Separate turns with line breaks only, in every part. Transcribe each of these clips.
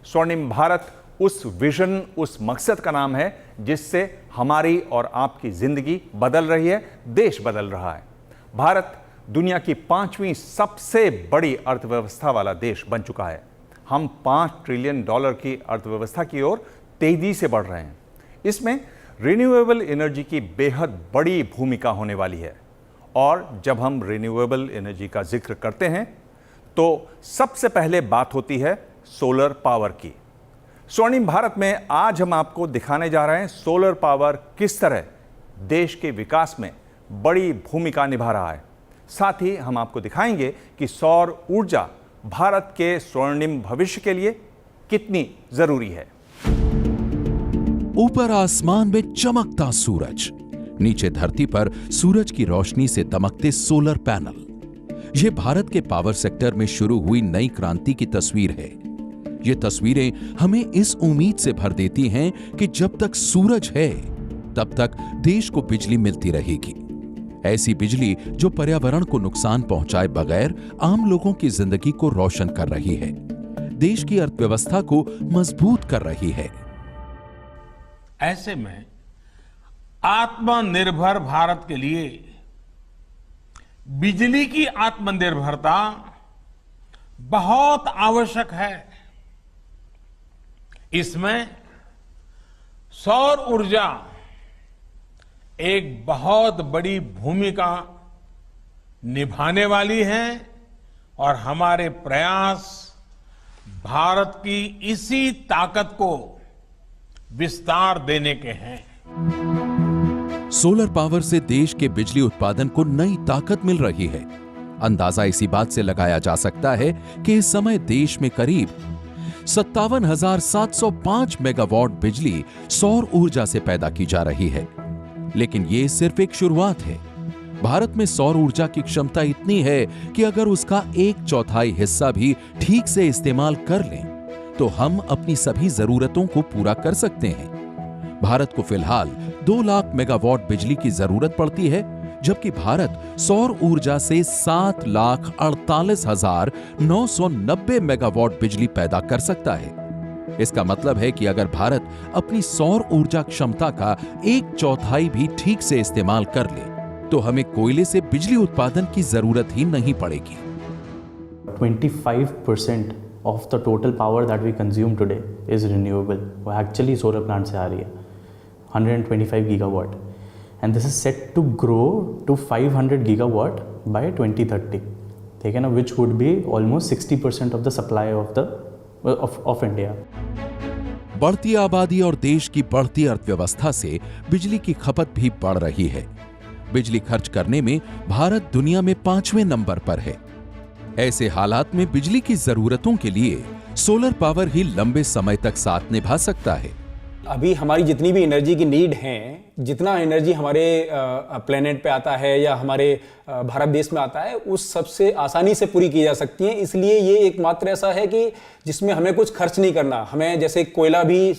स्वर्णिम भारत उस विजन, उस मकसद का नाम है जिससे हमारी और आपकी जिंदगी बदल रही है, देश बदल रहा है। भारत दुनिया की 5वीं सबसे बड़ी अर्थव्यवस्था वाला देश बन चुका है। हम $5 ट्रिलियन की अर्थव्यवस्था की ओर तेजी से बढ़ रहे हैं। इसमें रिन्यूएबल एनर्जी की बेहद बड़ी भूमिका होने वाली है। और जब हम रिन्यूएबल एनर्जी का जिक्र करते हैं तो सबसे पहले बात होती है सोलर पावर की। स्वर्णिम भारत में आज हम आपको दिखाने जा रहे हैं सोलर पावर किस तरह देश के विकास में बड़ी भूमिका निभा रहा है। साथ ही हम आपको दिखाएंगे कि सौर ऊर्जा भारत के स्वर्णिम भविष्य के लिए कितनी जरूरी है।
ऊपर आसमान में चमकता सूरज, नीचे धरती पर सूरज की रोशनी से दमकते सोलर पैनल। यह भारत के पावर सेक्टर में शुरू हुई नई क्रांति की तस्वीर है। ये तस्वीरें हमें इस उम्मीद से भर देती हैं कि जब तक सूरज है तब तक देश को बिजली मिलती रहेगी। ऐसी बिजली जो पर्यावरण को नुकसान पहुंचाए बगैर आम लोगों की जिंदगी को रोशन कर रही है, देश की अर्थव्यवस्था को मजबूत कर रही है।
ऐसे में आत्मनिर्भर भारत के लिए बिजली की आत्मनिर्भरता बहुत आवश्यक है। इसमें सौर ऊर्जा एक बहुत बड़ी भूमिका निभाने वाली है और हमारे प्रयास भारत की इसी ताकत को विस्तार देने के हैं।
सोलर पावर से देश के बिजली उत्पादन को नई ताकत मिल रही है। अंदाजा इसी बात से लगाया जा सकता है कि इस समय देश में करीब 57,705 मेगावाट बिजली सौर ऊर्जा से पैदा की जा रही है। लेकिन ये सिर्फ एक शुरुआत है। भारत में सौर ऊर्जा की क्षमता इतनी है कि अगर उसका 1/4 हिस्सा भी ठीक से इस्तेमाल कर लें तो हम अपनी सभी जरूरतों को पूरा कर सकते हैं। भारत को फिलहाल 2 लाख मेगावाट बिजली की जरूरत पड़ती है, जबकि भारत सौर ऊर्जा से 7,48,990 मेगावाट बिजली पैदा कर सकता है। इसका मतलब है कि अगर भारत अपनी सौर ऊर्जा क्षमता का 1/4 भी ठीक से इस्तेमाल कर ले तो हमें कोयले से बिजली उत्पादन की जरूरत ही नहीं पड़ेगी।
25% of the total power that we consume today is renewable. वो actually solar plant से आ रही है, 125 gigawatt, and this is set to grow to 500 gigawatt by 2030. ठीक है ना, which would be almost 60% of the supply of India.
बढ़ती आबादी और देश की बढ़ती अर्थव्यवस्था से बिजली की खपत भी बढ़ रही है। बिजली खर्च करने में भारत दुनिया में 5वें नंबर पर है। ऐसे हालात में बिजली की जरूरतों के लिए सोलर पावर ही लंबे समय तक साथ निभा सकता है।
अभी हमारी जितनी भी एनर्जी की नीड है, जितना एनर्जी हमारे प्लेनेट पे आता है या हमारे भारत देश में आता है, उस सबसे आसानी से पूरी की जा सकती है। इसलिए ये एकमात्र ऐसा है कि जिसमें हमें कुछ खर्च नहीं करना। हमें जैसे कोयला भी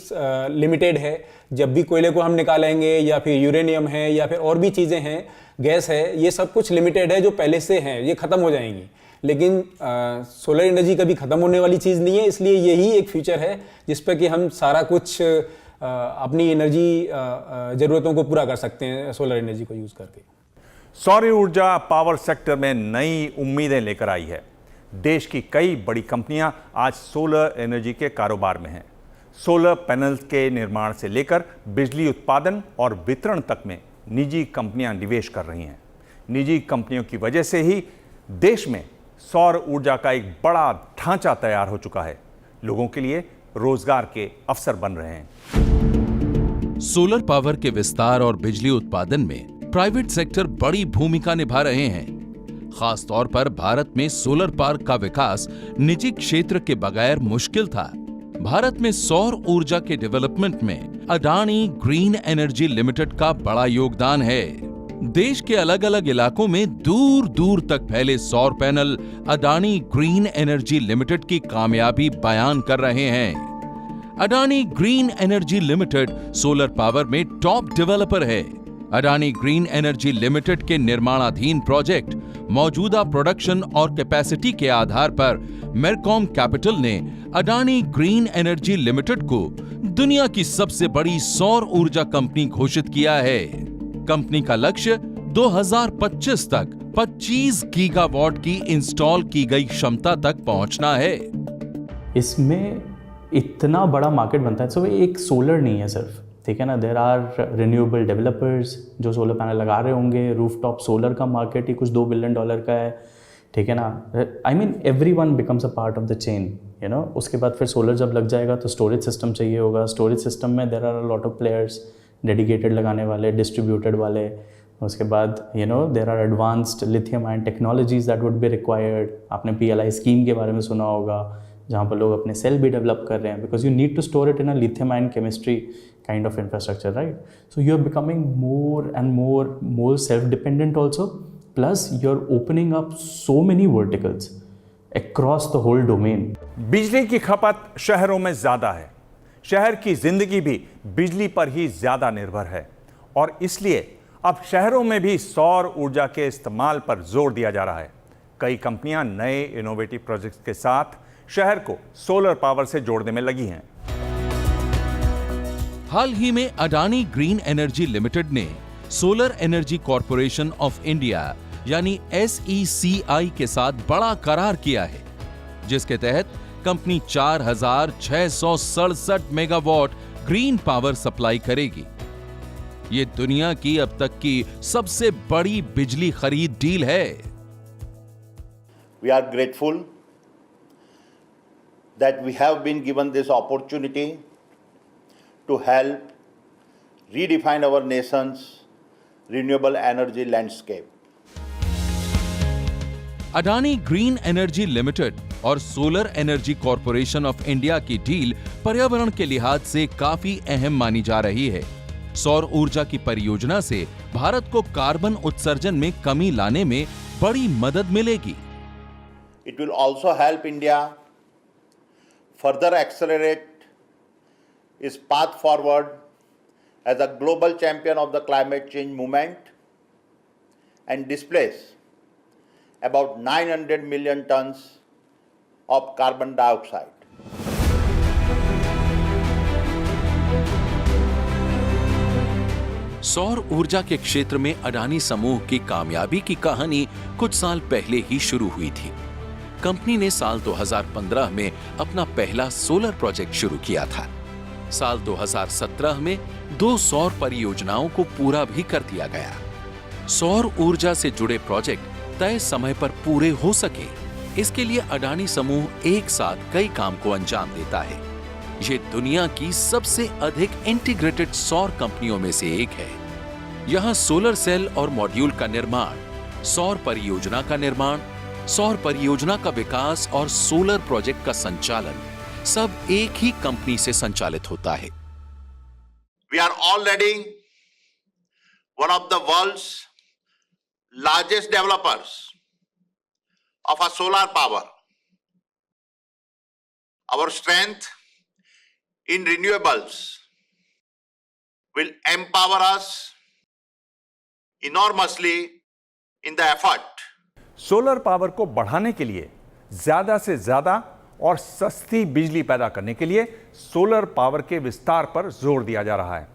लिमिटेड है, जब भी कोयले को हम निकालेंगे या फिर यूरेनियम है या फिर और भी चीज़ें हैं, गैस है, ये सब कुछ लिमिटेड है जो पहले से हैं, ये ख़त्म हो जाएंगी। लेकिन सोलर एनर्जी कभी ख़त्म होने वाली चीज़ नहीं है। इसलिए यही एक फ्यूचर है जिस पर कि हम सारा कुछ अपनी एनर्जी ज़रूरतों को पूरा कर सकते हैं सोलर एनर्जी को यूज़ करके।
सौर ऊर्जा पावर सेक्टर में नई उम्मीदें लेकर आई है। देश की कई बड़ी कंपनियां आज सोलर एनर्जी के कारोबार में हैं। सोलर पैनल्स के निर्माण से लेकर बिजली उत्पादन और वितरण तक में निजी कंपनियां निवेश कर रही हैं। निजी कंपनियों की वजह से ही देश में सौर ऊर्जा का एक बड़ा ढांचा तैयार हो चुका है। लोगों के लिए रोजगार के अवसर बन रहे हैं।
सोलर पावर के विस्तार और बिजली उत्पादन में प्राइवेट सेक्टर बड़ी भूमिका निभा रहे हैं। खास तौर पर भारत में सोलर पार्क का विकास निजी क्षेत्र के बगैर मुश्किल था। भारत में सौर ऊर्जा के डेवलपमेंट में अडानी ग्रीन एनर्जी लिमिटेड का बड़ा योगदान है। देश के अलग अलग इलाकों में दूर दूर तक फैले सौर panel Adani green energy limited की कामयाबी बयान कर रहे हैं। Adani green energy limited solar power में टॉप डेवलपर है। अडानी ग्रीन एनर्जी लिमिटेड के निर्माणाधीन प्रोजेक्ट मौजूदा प्रोडक्शन और कैपेसिटी के आधार पर मेरकॉम कैपिटल ने अडानी ग्रीन एनर्जी लिमिटेड को दुनिया की सबसे बड़ी सौर ऊर्जा कंपनी घोषित किया है। कंपनी का लक्ष्य 2025 तक 25 गीगावाट की इंस्टॉल की गई क्षमता तक पहुंचना है।
इसमें इतना बड़ा मार्केट बनता है। सो एक सोलर नहीं है सिर्फ, ठीक है ना, देर आर रिन्यूएबल डेवलपर्स जो सोलर पैनल लगा रहे होंगे। रूफटॉप सोलर का मार्केट ही कुछ $2 बिलियन का है, ठीक है ना। I mean everyone becomes a part of the chain, you know. उसके बाद फिर सोलर जब लग जाएगा तो स्टोरेज सिस्टम चाहिए होगा। स्टोरेज सिस्टम में there are a lot of players, dedicated लगाने वाले, डिस्ट्रीब्यूटेड वाले। उसके बाद you know there are advanced lithium ion technologies that would be required. आपने PLI स्कीम के बारे में सुना होगा, जहाँ पर लोग अपने सेल भी डेवलप कर रहे हैं, because you need to store it in a lithium ion chemistry kind of infrastructure, right. So you are becoming more and more self dependent also, plus you are opening up so many verticals across the whole domain.
बिजली की खपत शहरों में ज्यादा है, शहर की जिंदगी भी बिजली पर ही ज्यादा निर्भर है, और इसलिए अब शहरों में भी सौर ऊर्जा के इस्तेमाल पर जोर दिया जा रहा है। कई कंपनियां नए इनोवेटिव प्रोजेक्ट्स के साथ शहर को सोलर पावर से जोड़ने में लगी हैं।
हाल ही में अडानी ग्रीन एनर्जी लिमिटेड ने solar energy corporation of India यानी SECI के साथ बड़ा करार किया है, जिसके तहत company 4,667 megawatt green power supply करेगी। ये दुनिया की अब तक की सबसे बड़ी बिजली खरीद डील है।
We are grateful that we have been given this opportunity to help redefine our nation's renewable energy landscape.
Adani green energy limited और solar energy corporation of India की डील पर्यावरण के लिहाज से काफी अहम मानी जा रही है। सौर ऊर्जा की परियोजना से भारत को कार्बन उत्सर्जन में कमी लाने में बड़ी मदद मिलेगी।
It will also help India further accelerate its path forward as a global champion of the climate change movement and displace about 900 million tons of carbon dioxide.
सौर ऊर्जा के क्षेत्र में अडानी समूह की कामयाबी की कहानी कुछ साल पहले ही शुरू हुई थी। कंपनी ने साल 2015 में अपना पहला सोलर प्रोजेक्ट शुरू किया था। साल 2017 में 2 सौर परियोजनाओं को पूरा भी कर दिया गया। सौर ऊर्जा से जुड़े प्रोजेक्ट तय समय पर पूरे हो सके, इसके लिए अडानी समूह एक साथ कई काम को अंजाम देता है। ये दुनिया की सबसे अधिक इंटीग्रेटेड सौर कंपनियों में से एक है। यहां सोलर सेल और मॉड्यूल का निर्माण, सौर परियोजना का निर्माण, सौर परियोजना का विकास और सोलर प्रोजेक्ट का संचालन सब एक ही कंपनी से संचालित होता है।
We are already one of the world's largest developers of a solar power. Our strength in renewables will empower us enormously in the effort.
Solar power को बढ़ाने के लिए, ज्यादा से ज्यादा और सस्ती बिजली पैदा करने के लिए सोलर पावर के विस्तार पर जोर दिया जा रहा है।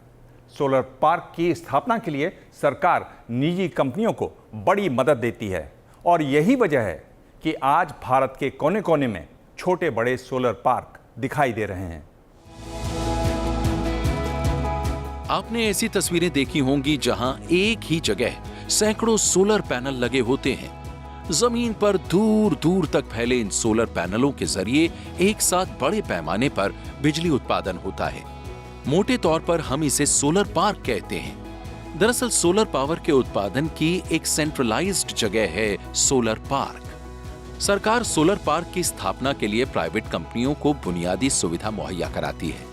सोलर पार्क की स्थापना के लिए सरकार निजी कंपनियों को बड़ी मदद देती है, और यही वजह है कि आज भारत के कोने कोने में छोटे बड़े सोलर पार्क दिखाई दे रहे हैं।
आपने ऐसी तस्वीरें देखी होंगी जहां एक ही जगह सैकड़ों सोलर पैनल लगे होते हैं। जमीन पर दूर दूर तक फैले इन सोलर पैनलों के जरिए एक साथ बड़े पैमाने पर बिजली उत्पादन होता है। मोटे तौर पर हम इसे सोलर पार्क कहते हैं। दरअसल सोलर पावर के उत्पादन की एक सेंट्रलाइज्ड जगह है सोलर पार्क। सरकार सोलर पार्क की स्थापना के लिए प्राइवेट कंपनियों को बुनियादी सुविधा मुहैया कराती है,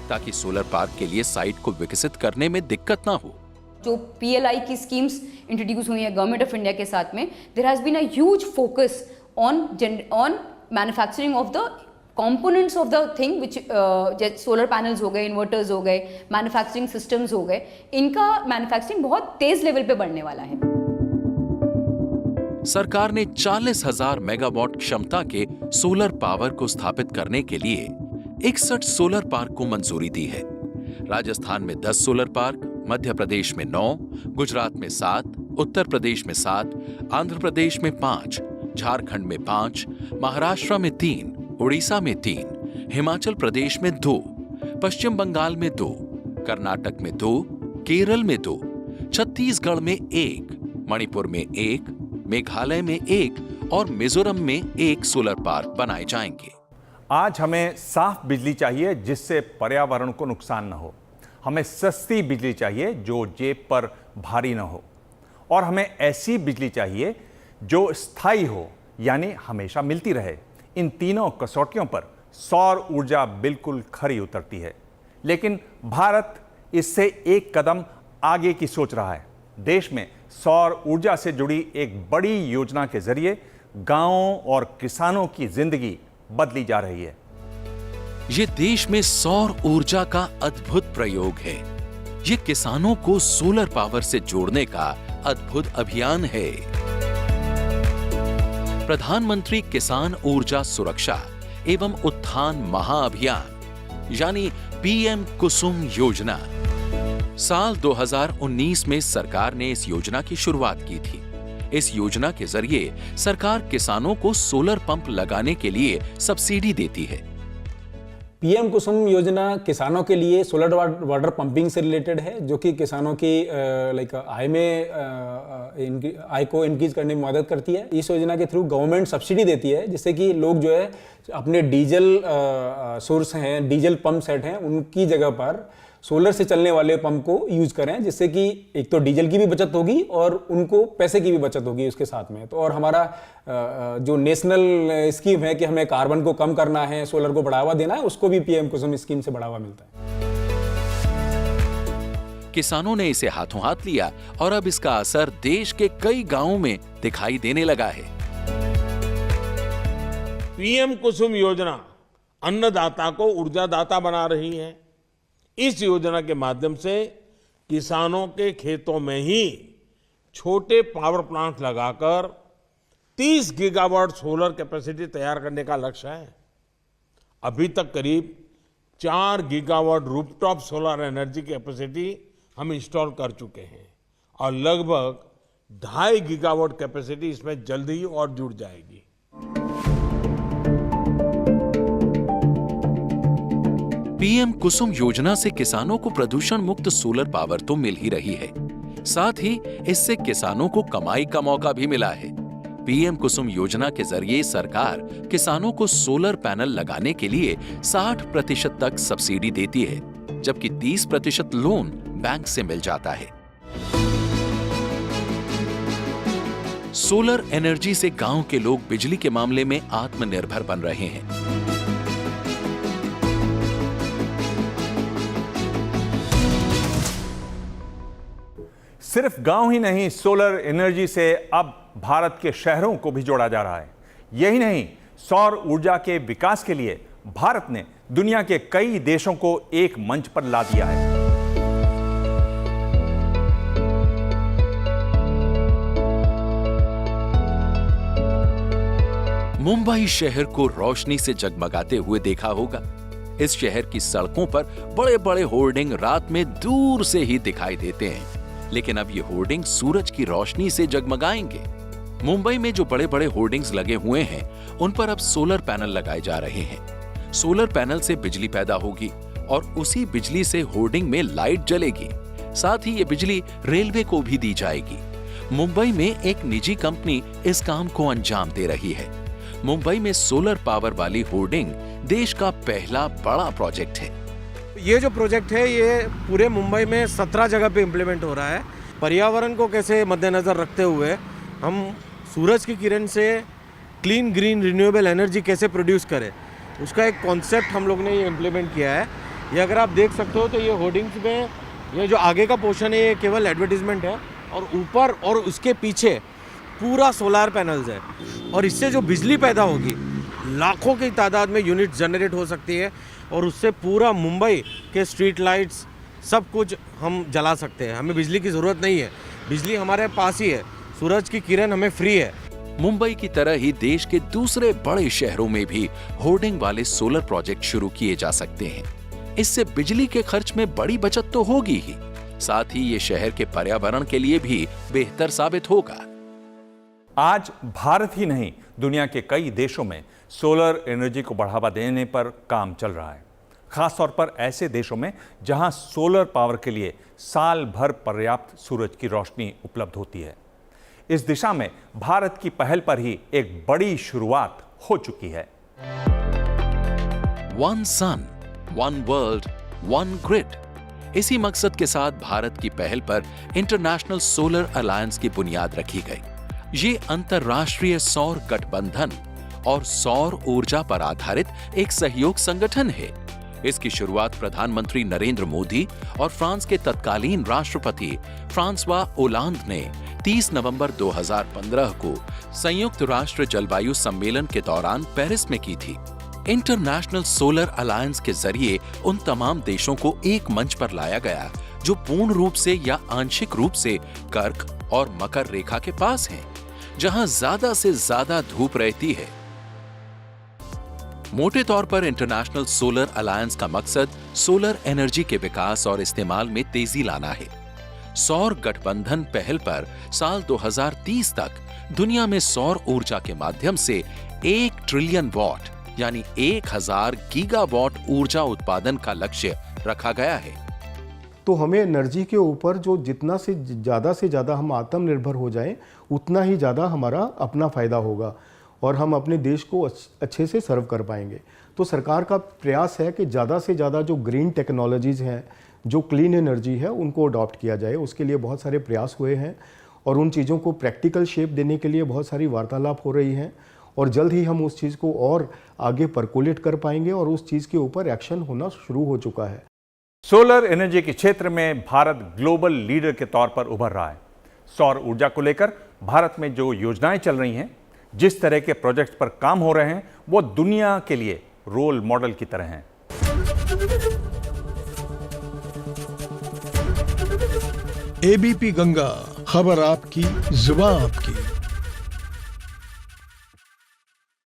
ताकि सोलर पार्क के लिए साइट को विकसित करने में दिक्कत ना हो।
जो PLI की स्कीम्स इंट्रोड्यूस हुई हैं गवर्नमेंट ऑफ इंडिया के साथ में, there has been a huge focus on manufacturing of the components of the thing which solar panels हो गए, इन्वर्टर्स हो गए, मैन्युफैक्चरिंग सिस्टम्स हो गए, इनका मैन्युफैक्चरिंग बहुत तेज लेवल पे बढ़ने वाला है।
सरकार ने 40,000 मेगावाट क्षमता के सोलर पावर को स्थापित करने के लिए 61 सोलर पार्क को मंजूरी दी है। राजस्थान में 10 सोलर पार्क, मध्य प्रदेश में 9, गुजरात में 7, उत्तर प्रदेश में 7, आंध्र प्रदेश में 5, झारखंड में 5, महाराष्ट्र में 3, उड़ीसा में 3, हिमाचल प्रदेश में 2, पश्चिम बंगाल में 2, कर्नाटक में 2, केरल में 2, छत्तीसगढ़ में 1, मणिपुर में 1, मेघालय में 1 और मिजोरम में 1 सोलर पार्क बनाए जाएंगे।
आज हमें साफ बिजली चाहिए जिससे पर्यावरण को नुकसान न हो। हमें सस्ती बिजली चाहिए जो जेब पर भारी न हो, और हमें ऐसी बिजली चाहिए जो स्थायी हो, यानी हमेशा मिलती रहे। इन तीनों कसौटियों पर सौर ऊर्जा बिल्कुल खरी उतरती है, लेकिन भारत इससे एक कदम आगे की सोच रहा है। देश में सौर ऊर्जा से जुड़ी एक बड़ी योजना के जरिए गांवों और किसानों की जिंदगी बदली जा रही है।
ये देश में सौर ऊर्जा का अद्भुत प्रयोग है। ये किसानों को सोलर पावर से जोड़ने का अद्भुत अभियान है। प्रधानमंत्री किसान ऊर्जा सुरक्षा एवं उत्थान महाअभियान यानी पीएम कुसुम योजना। साल 2019 में सरकार ने इस योजना की शुरुआत की थी। इस योजना के जरिए सरकार किसानों को सोलर पंप लगाने के लिए सब्सिडी देती है।
पीएम कुसुम योजना किसानों के लिए सोलर वाटर पंपिंग से रिलेटेड है, जो कि किसानों की आय को इंक्रीज करने में मदद करती है। इस योजना के थ्रू गवर्नमेंट सब्सिडी देती है, जिससे कि लोग जो है अपने डीजल सोर्स हैं, डीजल पंप सेट हैं, उनकी जगह पर सोलर से चलने वाले पंप को यूज करें, जिससे कि एक तो डीजल की भी बचत होगी और उनको पैसे की भी बचत होगी उसके साथ में। तो और हमारा जो नेशनल स्कीम है कि हमें कार्बन को कम करना है, सोलर को बढ़ावा देना है, उसको भी पीएम कुसुम स्कीम से बढ़ावा मिलता है।
किसानों ने इसे हाथों हाथ लिया और अब इसका असर देश के कई गांवों में दिखाई देने लगा है।
पीएम कुसुम योजना अन्नदाता को ऊर्जादाता बना रही है। इस योजना के माध्यम से किसानों के खेतों में ही छोटे पावर प्लांट लगाकर 30 गीगावाट सोलर कैपेसिटी तैयार करने का लक्ष्य है। अभी तक करीब 4 gigawatt rooftop solar energy capacity हम इंस्टॉल कर चुके हैं और लगभग 2.5 गीगावाट कैपेसिटी इसमें जल्द ही और जुड़ जाएगी।
पीएम कुसुम योजना से किसानों को प्रदूषण मुक्त सोलर पावर तो मिल ही रही है, साथ ही इससे किसानों को कमाई का मौका भी मिला है। पीएम कुसुम योजना के जरिए सरकार किसानों को सोलर पैनल लगाने के लिए 60% तक सब्सिडी देती है, जबकि 30% लोन बैंक से मिल जाता है। सोलर एनर्जी से गांव के लोग बिजली के मामले में आत्मनिर्भर बन रहे हैं।
सिर्फ गांव ही नहीं, सोलर एनर्जी से अब भारत के शहरों को भी जोड़ा जा रहा है। यही नहीं, सौर ऊर्जा के विकास के लिए भारत ने दुनिया के कई देशों को एक मंच पर ला दिया है।
मुंबई शहर को रोशनी से जगमगाते हुए देखा होगा। इस शहर की सड़कों पर बड़े बड़े होर्डिंग रात में दूर से ही दिखाई देते हैं, लेकिन अब ये होर्डिंग सूरज की रोशनी से जगमगाएंगे। मुंबई में जो बड़े बड़े होर्डिंग्स लगे हुए हैं, उन पर अब सोलर पैनल लगाए जा रहे हैं। सोलर पैनल से बिजली पैदा होगी और उसी बिजली से होर्डिंग में लाइट जलेगी। साथ ही ये बिजली रेलवे को भी दी जाएगी। मुंबई में एक निजी कंपनी इस काम को अंजाम दे रही है। मुंबई में सोलर पावर वाली होर्डिंग देश का पहला बड़ा प्रोजेक्ट है।
ये जो प्रोजेक्ट है ये पूरे मुंबई में 17 जगह पे इम्प्लीमेंट हो रहा है। पर्यावरण को कैसे मद्देनज़र रखते हुए हम सूरज की किरण से क्लीन ग्रीन रिन्यूएबल एनर्जी कैसे प्रोड्यूस करें, उसका एक कॉन्सेप्ट हम लोग ने ये इम्प्लीमेंट किया है। ये अगर आप देख सकते हो तो ये होर्डिंग्स में ये जो आगे का पोर्शन है ये केवल एडवर्टीजमेंट है, और ऊपर और उसके पीछे पूरा सोलार पैनल्स है, और इससे जो बिजली पैदा होगी लाखों की तादाद में यूनिट जनरेट हो सकती है, और उससे पूरा मुंबई के स्ट्रीट लाइट्स सब कुछ हम जला सकते हैं। हमें बिजली की ज़रूरत नहीं है, बिजली हमारे पास ही है, सूरज की किरण हमें फ्री है।
मुंबई की तरह ही देश के दूसरे बड़े शहरों में भी होर्डिंग वाले सोलर प्रोजेक्ट शुरू किए जा सकते हैं। इससे बिजली के खर्च में बड़ी बचत तो होगी ही, साथ ही ये शहर के पर्यावरण के लिए भी बेहतर साबित होगा।
आज भारत ही नहीं, दुनिया के कई देशों में सोलर एनर्जी को बढ़ावा देने पर काम चल रहा है, खासतौर पर ऐसे देशों में जहां सोलर पावर के लिए साल भर पर्याप्त सूरज की रोशनी उपलब्ध होती है। इस दिशा में भारत की पहल पर ही एक बड़ी शुरुआत हो चुकी है।
वन सन, वन वर्ल्ड, वन ग्रिड। इसी मकसद के साथ भारत की पहल पर इंटरनेशनल सोलर अलायंस की बुनियाद रखी गई। ये अंतरराष्ट्रीय सौर गठबंधन और सौर ऊर्जा पर आधारित एक सहयोग संगठन है। इसकी शुरुआत प्रधानमंत्री नरेंद्र मोदी और फ्रांस के तत्कालीन राष्ट्रपति फ्रांसवा ओलांद ने 30 नवंबर 2015 को संयुक्त राष्ट्र जलवायु सम्मेलन के दौरान पेरिस में की थी। इंटरनेशनल सोलर अलायंस के जरिए उन तमाम देशों को एक मंच पर लाया गया जो पूर्ण रूप से या आंशिक रूप से कर्क और मकर रेखा के पास हैं, जहां ज्यादा से ज्यादा धूप रहती है। मोटे तौर पर इंटरनेशनल सोलर अलायंस का मकसद सोलर एनर्जी के विकास और इस्तेमाल में तेजी लाना है। सौर गठबंधन पहल पर साल 2030 तक दुनिया में सौर ऊर्जा के माध्यम से 1 ट्रिलियन वॉट यानी 1000 गीगावाट ऊर्जा उत्पादन का लक्ष्य रखा गया है।
तो हमें एनर्जी के ऊपर जो जितना से ज़्यादा हम आत्मनिर्भर हो जाएं, उतना ही ज़्यादा हमारा अपना फ़ायदा होगा और हम अपने देश को अच्छे से सर्व कर पाएंगे। तो सरकार का प्रयास है कि ज़्यादा से ज़्यादा जो ग्रीन टेक्नोलॉजीज़ हैं, जो क्लीन एनर्जी है, उनको अडॉप्ट किया जाए। उसके लिए बहुत सारे प्रयास हुए हैं और उन चीज़ों को प्रैक्टिकल शेप देने के लिए बहुत सारी वार्तालाप हो रही हैं और जल्द ही हम उस चीज़ को और आगे परकोलेट कर पाएंगे और उस चीज़ के ऊपर एक्शन होना शुरू हो चुका है।
सोलर एनर्जी के क्षेत्र में भारत ग्लोबल लीडर के तौर पर उभर रहा है। सौर ऊर्जा को लेकर भारत में जो योजनाएं चल रही हैं, जिस तरह के प्रोजेक्ट्स पर काम हो रहे हैं, वो दुनिया के लिए रोल मॉडल की तरह हैं।
एबीपी गंगा, खबर आपकी, जुबान आपकी।